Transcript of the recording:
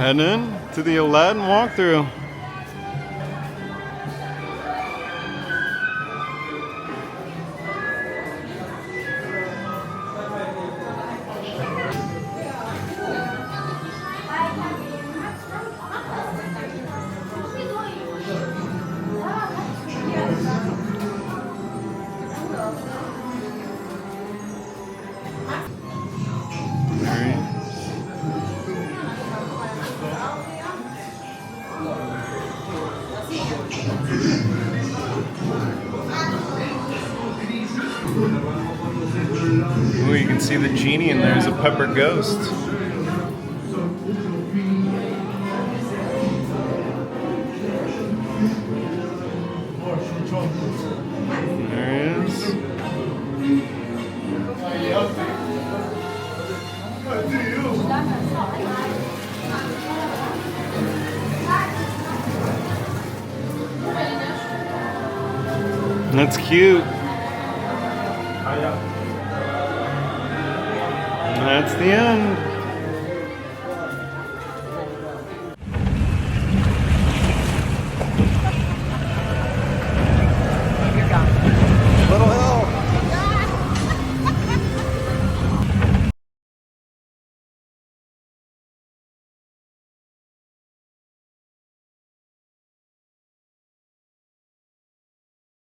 heading to the Aladdin walkthrough. Ooh, you can see the genie and there's a pepper ghost. There it is. That's cute. That's the end.